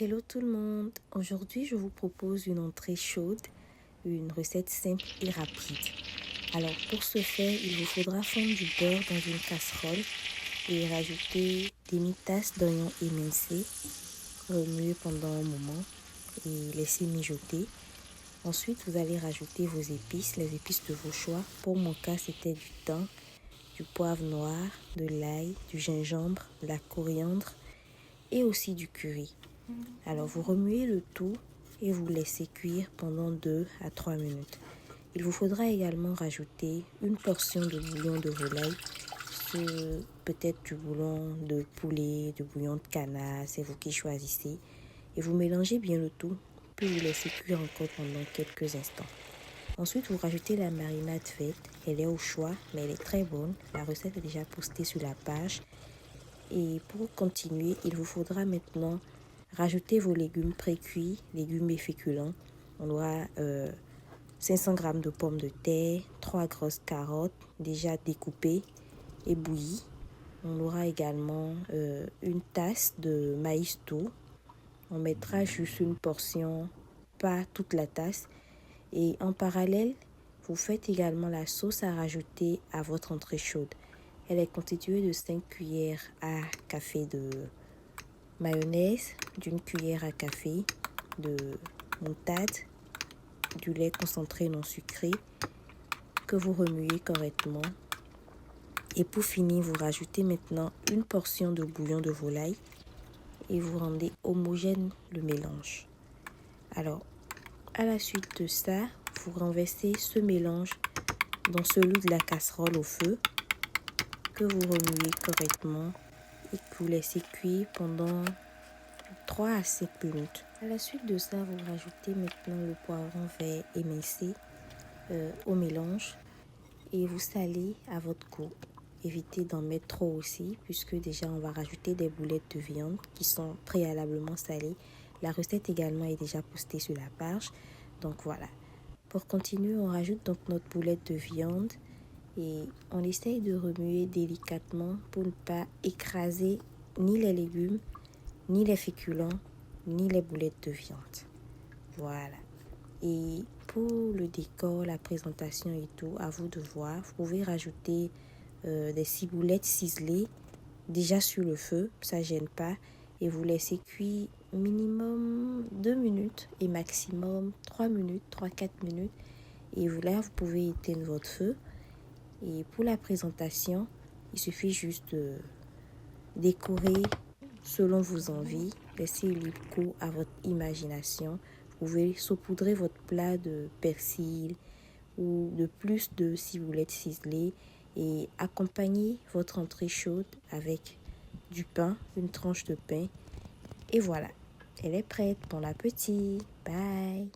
Hello tout le monde, aujourd'hui je vous propose une entrée chaude, une recette simple et rapide. Alors pour ce faire, il vous faudra fondre du beurre dans une casserole et rajouter des mi-tasses d'oignons émincés, remuer pendant un moment et laisser mijoter. Ensuite vous allez rajouter vos épices, les épices de vos choix. Pour mon cas c'était du thym, du poivre noir, de l'ail, du gingembre, de la coriandre et aussi du curry. Alors vous remuez le tout et vous laissez cuire pendant 2 à 3 minutes. Il vous faudra également rajouter une portion de bouillon de volaille, peut-être du bouillon de poulet, du bouillon de canard, c'est vous qui choisissez. Et vous mélangez bien le tout, puis vous laissez cuire encore pendant quelques instants. Ensuite, vous rajoutez la marinade faite. Elle est au choix, mais elle est très bonne. La recette est déjà postée sur la page. Et pour continuer, il vous faudra maintenant rajouter vos légumes pré-cuits, légumes et féculents. On aura 500 g de pommes de terre, 3 grosses carottes déjà découpées et bouillies. On aura également une tasse de maïs doux. On mettra juste une portion, pas toute la tasse. Et en parallèle, vous faites également la sauce à rajouter à votre entrée chaude. Elle est constituée de 5 cuillères à café de mayonnaise, d'une cuillère à café de moutarde, du lait concentré non sucré que vous remuez correctement. Et pour finir, vous rajoutez maintenant une portion de bouillon de volaille et vous rendez homogène le mélange. Alors, à la suite de ça, vous renversez ce mélange dans celui de la casserole au feu que vous remuez correctement et que vous laissez cuire pendant 3 à 5 minutes. À la suite de ça, vous rajoutez maintenant le poivron vert émincé au mélange et vous salez à votre goût. Évitez d'en mettre trop aussi puisque déjà on va rajouter des boulettes de viande qui sont préalablement salées. La recette également est déjà postée sur la page. Donc voilà. Pour continuer, on rajoute donc notre boulette de viande et on essaye de remuer délicatement pour ne pas écraser ni les légumes, ni les féculents, ni les boulettes de viande. Voilà. Et pour le décor, la présentation et tout, à vous de voir. Vous pouvez rajouter des ciboulettes ciselées déjà sur le feu, ça ne gêne pas. Et vous laissez cuire minimum 2 minutes et maximum 3 minutes, 3-4 minutes. Et là, vous pouvez éteindre votre feu. Et pour la présentation, il suffit juste de décorer selon vos envies. Laissez libre cours à votre imagination. Vous pouvez saupoudrer votre plat de persil ou de plus de ciboulettes ciselées et accompagner votre entrée chaude avec du pain, une tranche de pain. Et voilà, elle est prête. Bon appétit. Bye.